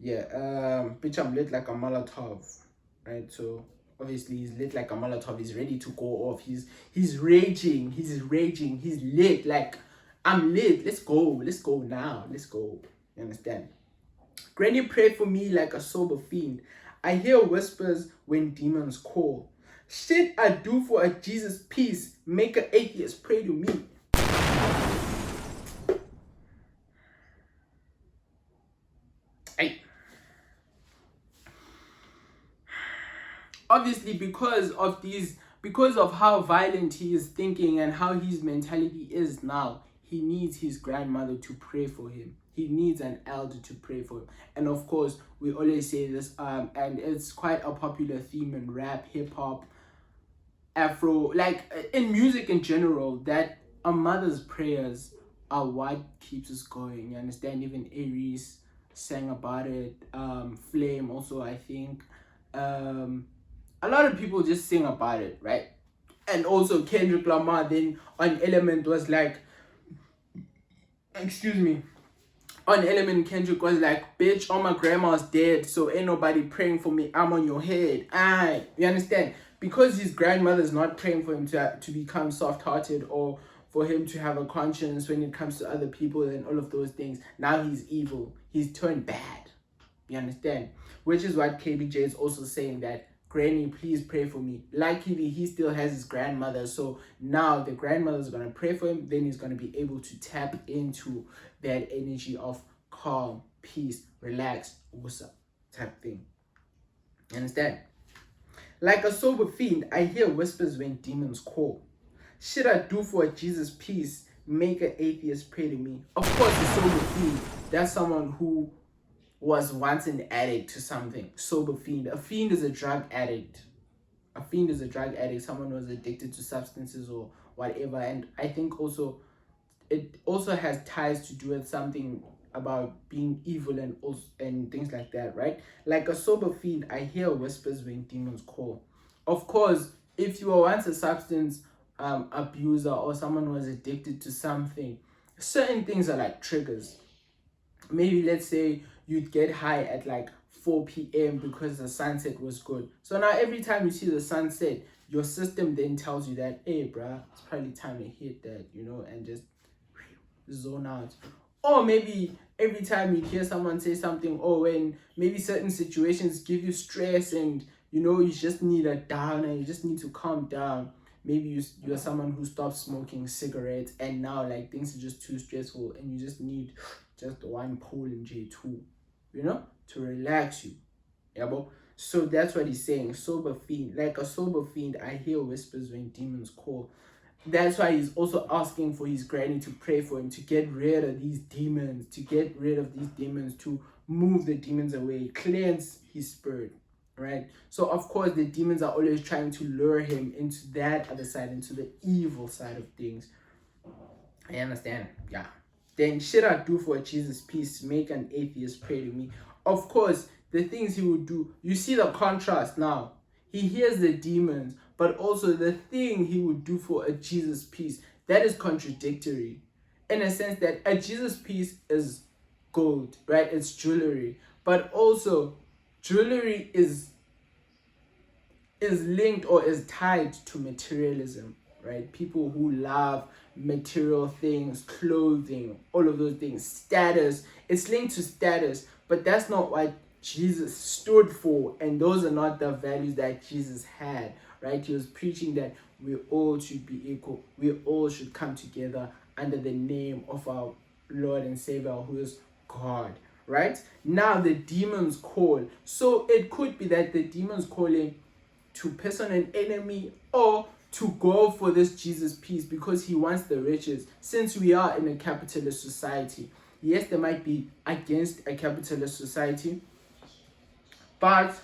Yeah, bitch, I'm lit like a Molotov, right? So obviously he's lit like a Molotov. He's ready to go off. He's raging. He's lit. Like, I'm lit. Let's go now. Let's go. You understand? Granny, pray for me like a sober fiend. I hear whispers when demons call. Shit I do for a Jesus peace. Make an atheist pray to me. Hey. Obviously, because of how violent he is thinking and how his mentality is now, he needs his grandmother to pray for him. He needs an elder to pray for him. And of course, we always say this, and it's quite a popular theme in rap, hip hop, Afro, like in music in general, that a mother's prayers are what keeps us going. You understand? Even Aries sang about it. Flame also, I think. A lot of people just sing about it, right? And also Kendrick Lamar then on Element was like, excuse me, on Element, Kendrick was like, bitch, all my grandma's dead, so ain't nobody praying for me, I'm on your head. You understand? Because his grandmother's not praying for him to become soft-hearted, or for him to have a conscience when it comes to other people and all of those things. Now he's evil. He's turned bad. You understand? Which is what KBJ is also saying, that Granny, please pray for me. Luckily, he still has his grandmother. So now the grandmother's going to pray for him. Then he's going to be able to tap into that energy of calm, peace, relax, what's up type thing. You understand? Like a sober fiend, I hear whispers when demons call. Should I do for a Jesus peace? Make an atheist pray to me. Of course, a sober fiend, that's someone who was once an addict to something. Sober fiend. A fiend is a drug addict. A fiend is a drug addict. Someone who was addicted to substances or whatever. And I think also it also has ties to do with something about being evil and things like that, right? Like a sober fiend, I hear whispers when demons call. Of course, if you were once a substance abuser or someone who was addicted to something, certain things are like triggers. Maybe let's say you'd get high at like 4 p.m. because the sunset was good. So now every time you see the sunset, your system then tells you that, hey, bruh, it's probably time to hit that, and just zone out. Or maybe every time you hear someone say something, when maybe certain situations give you stress and, you just need a downer, you just need to calm down. Maybe you're someone who stopped smoking cigarettes and now like things are just too stressful and you just need just one pull in J2, to relax you. Yeah, bro. So that's what he's saying. Sober fiend. Like a sober fiend, I hear whispers when demons call. That's why he's also asking for his granny to pray for him, to get rid of these demons, to move the demons away, cleanse his spirit, right? So of course the demons are always trying to lure him into that other side, into the evil side of things. I understand. Yeah. Then should I do for Jesus peace? Make an atheist pray to me. Of course, the things he would do, you see the contrast now. He hears the demons, but also the thing he would do for a Jesus peace, that is contradictory. In a sense that a Jesus piece is gold, right? It's jewelry. But also, jewelry is linked or is tied to materialism, right? People who love material things, clothing, all of those things, status. It's linked to status, but that's not what Jesus stood for, and those are not the values that Jesus had, right? He was preaching that we all should be equal. We all should come together under the name of our Lord and Savior, who is God, right? Now the demons call. So it could be that the demons calling to piss on an enemy or to go for this Jesus peace because he wants the riches. Since we are in a capitalist society, yes, they might be against a capitalist society, but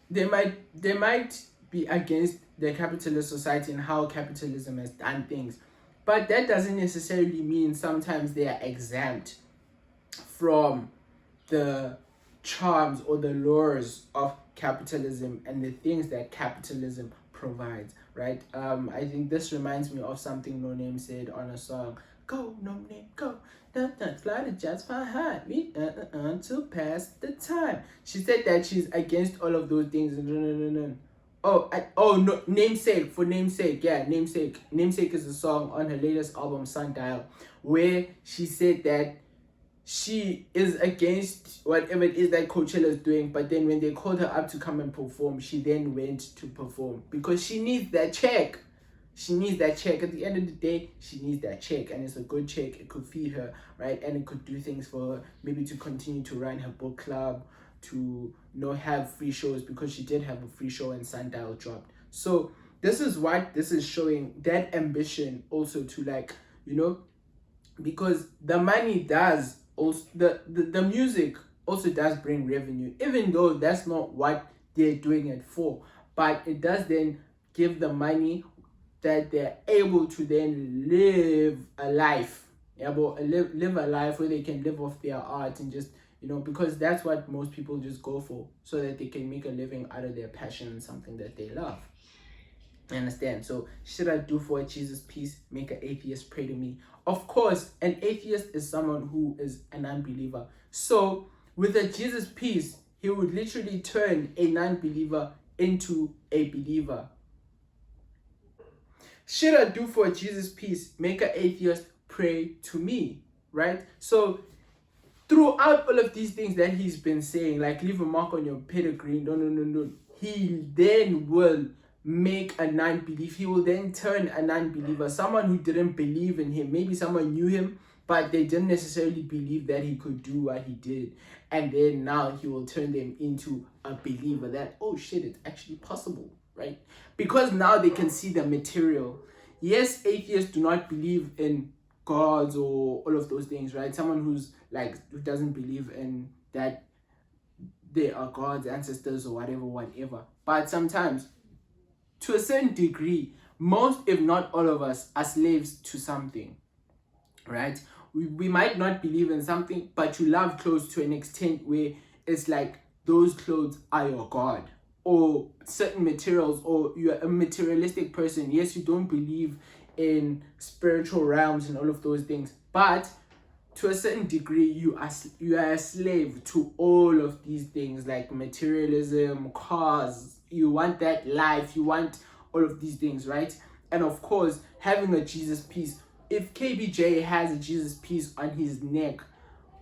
they might be against the capitalist society and how capitalism has done things. But that doesn't necessarily mean sometimes they are exempt from the charms or the lures of capitalism and the things that capitalism provides, right? I think this reminds me of something No Name said on a song. Go, No Name, go. Fly to just behind me, to pass the time. She said that she's against all of those things. No, Namesake, for Namesake, yeah, Namesake. Namesake is a song on her latest album, Sundial, where she said that she is against whatever it is that Coachella is doing, but then when they called her up to come and perform, she then went to perform because she needs that check. She needs that check. At the end of the day, she needs that check, and it's a good check. It could feed her, right? And it could do things for her, maybe to continue to run her book club, to have free shows, because she did have a free show and Sundial dropped. So this is what this is showing, that ambition also to because the money does also, the music also does bring revenue, even though that's not what they're doing it for, but it does then give the money that they're able to then live a life, live a life where they can live off their art and just because that's what most people just go for, so that they can make a living out of their passion and something that they love. You understand? So should I do for a Jesus peace, make an atheist pray to me? Of course, an atheist is someone who is an unbeliever. So with a Jesus peace, he would literally turn a non-believer into a believer. Should I do for a Jesus peace, make an atheist pray to me? Right? So throughout all of these things that he's been saying, like leave a mark on your pedigree, no, he then will make a non-belief. He will then turn a non-believer, someone who didn't believe in him. Maybe someone knew him, but they didn't necessarily believe that he could do what he did. And then now he will turn them into a believer, that, oh shit, it's actually possible, right? Because now they can see the material. Yes, atheists do not believe in gods or all of those things, right? Someone who doesn't believe in that they are gods, ancestors, or whatever. But sometimes, to a certain degree, most, if not all of us, are slaves to something, right? We might not believe in something, but you love clothes to an extent where it's like those clothes are your god, or certain materials, or you're a materialistic person. Yes, you don't believe in spiritual realms and all of those things, but to a certain degree, you are a slave to all of these things, like materialism, cars. You want that life, you want all of these things, right? And of course, having a Jesus piece. If KBJ has a Jesus piece on his neck,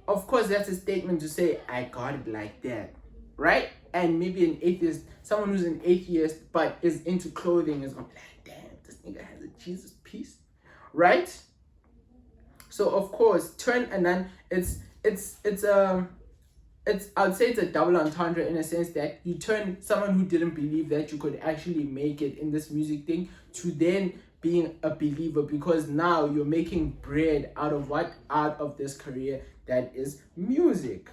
of course that's a statement to say, I got it like that, right? And maybe an atheist, someone who's an atheist but is into clothing, is going, damn, this nigga has a Jesus piece, right? So of course, I would say it's a double entendre, in a sense that you turn someone who didn't believe that you could actually make it in this music thing to then being a believer, because now you're making bread out of this career that is music.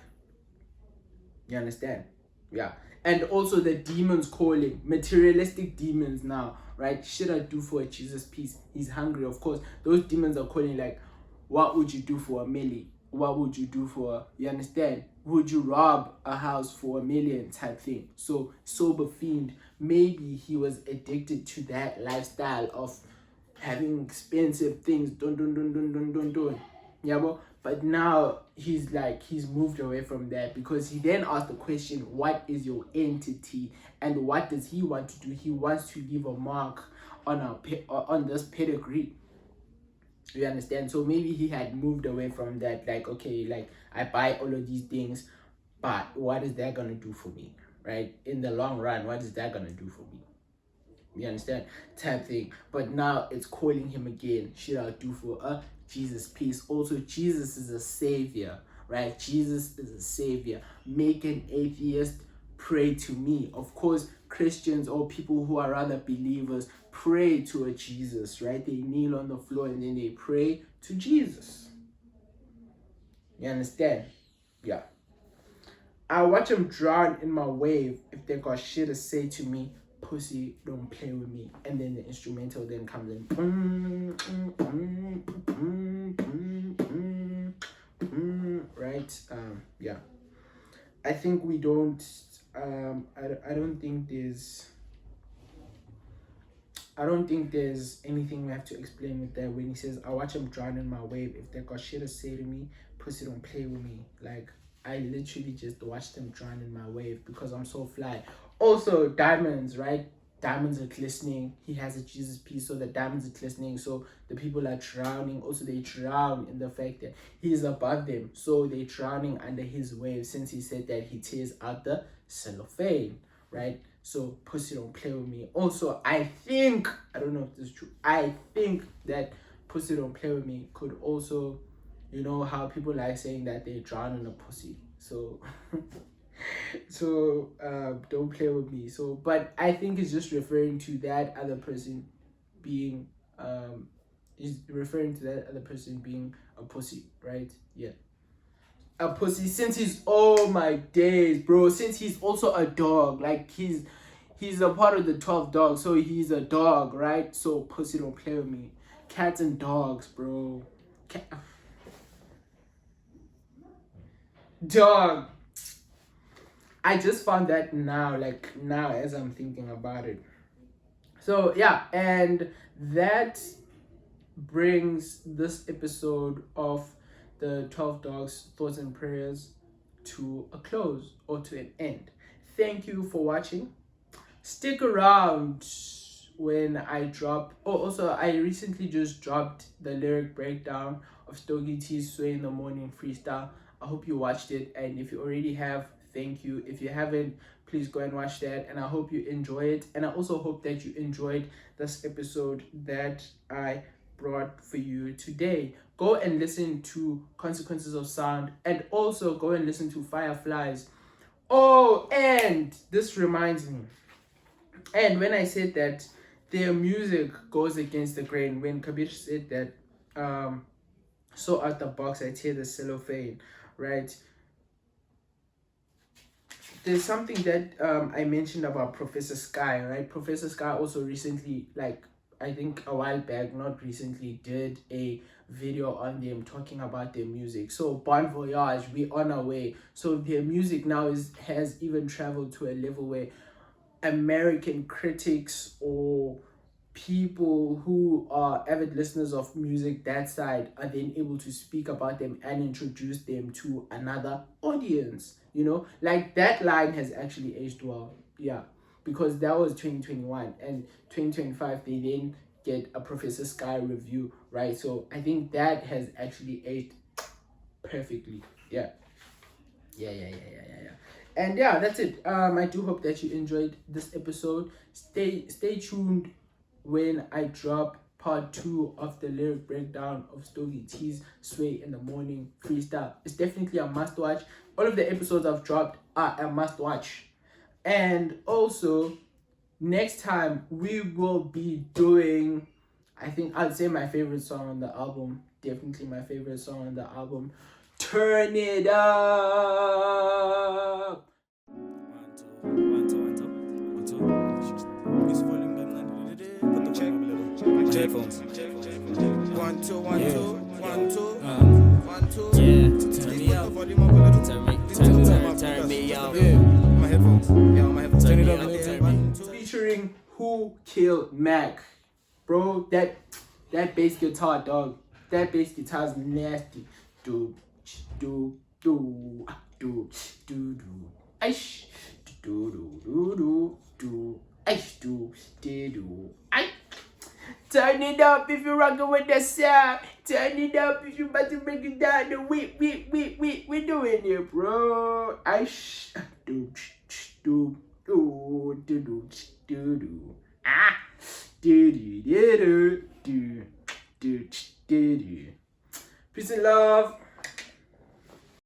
You understand? Yeah. And also the demons calling, materialistic demons now, right? Should I do for a Jesus piece? He's hungry, of course. Those demons are calling like, what would you do for a milli? What would you do for, you understand? Would you rob a house for $1 million type thing? So sober fiend, maybe he was addicted to that lifestyle of having expensive things, dun. Yeah, but now he's moved away from that, because he then asked the question, what is your entity, and what does he want to do? He wants to leave a mark on this pedigree. You understand? So maybe he had moved away from that, like, okay, like, I buy all of these things, but what is that gonna do for me, right? In the long run, what is that gonna do for me? You understand? Type thing. But now it's calling him again. Should I do for a Jesus piece? Also, Jesus is a savior, right? Jesus is a savior. Make an atheist pray to me. Of course, Christians or people who are rather believers pray to a Jesus, right? They kneel on the floor and then they pray to Jesus. You understand? Yeah. I watch them drown in my wave. If they got shit to say to me, pussy, don't play with me. And then the instrumental then comes in. Right? Yeah. I think we don't, I don't think there's anything we have to explain with that when he says, I watch them drown in my wave. If they got shit to say to me, pussy, don't play with me. Like, I literally just watch them drown in my wave because I'm so fly. Also, diamonds, right? Diamonds are glistening. He has a Jesus piece, so the diamonds are glistening. So the people are drowning. Also, they drown in the fact that he is above them. So they're drowning under his wave, since he said that he tears out the cellophane, right? So pussy, don't play with me. Also, I don't know if this is true, I think that pussy, don't play with me could also, you know how people like saying that they drown in a pussy. So So don't play with me. So, but I think it's just referring to that other person being is referring to that other person being a pussy, right? Yeah, a pussy. Since he's, oh my days, bro. Since he's also a dog, like he's a part of the 12 dogs, so he's a dog, right? So pussy, don't play with me. Cats and dogs, bro. Dog. I just found that now, like now as I'm thinking about it. So yeah, and that brings this episode of the 12 Dogs Thoughts and Prayers to a close or to an end. Thank you for watching. Stick around when I drop. Oh, also, I recently just dropped the lyric breakdown of Stogie T's Sway in the Morning freestyle. I hope you watched it, and if you already have, thank you. If you haven't, please go and watch that, and I hope you enjoy it. And I also hope that you enjoyed this episode that I brought for you today. Go and listen to Consequences of Sound, and also go and listen to Fireflies. Oh, and this reminds me, and when I said that their music goes against the grain, when Kabir said that so out the box I tear the cellophane, right? There's something that I mentioned about Professor Sky, right? Professor Sky also recently, like I think a while back, not recently, did a video on them talking about their music. So Bon Voyage, we on our way. So their music now has even traveled to a level where American critics or people who are avid listeners of music that side are then able to speak about them and introduce them to another audience. You know, like that line has actually aged well. Yeah, because that was 2021, and 2025 they then get a Professor Sky review, right? So I think that has actually aged perfectly. Yeah. And yeah, that's it. I do hope that you enjoyed this episode. Stay tuned when I drop part 2 of the lyric breakdown of Stogie T's Sway in the Morning freestyle. It's definitely a must watch. All of the episodes I've dropped are a must watch. And also, next time we will be doing, I think I'd say my favorite song on the album. Definitely my favorite song on the album. Turn it up. Headphones. 1 2 1 2 1 2 1 2. Yeah, turn me up. Turn me up. My headphones. Yeah, my headphones. Turn it up. Featuring Who Killed Mac, bro. That bass guitar, dog. That bass guitar is nasty. Do. Aish. Do. Aish. Do. Aish. Turn it up if you're rocking with the sound. Turn it up if you're about to break it down. We doing it, bro. Aish. Do. Ah. Do. Peace and love.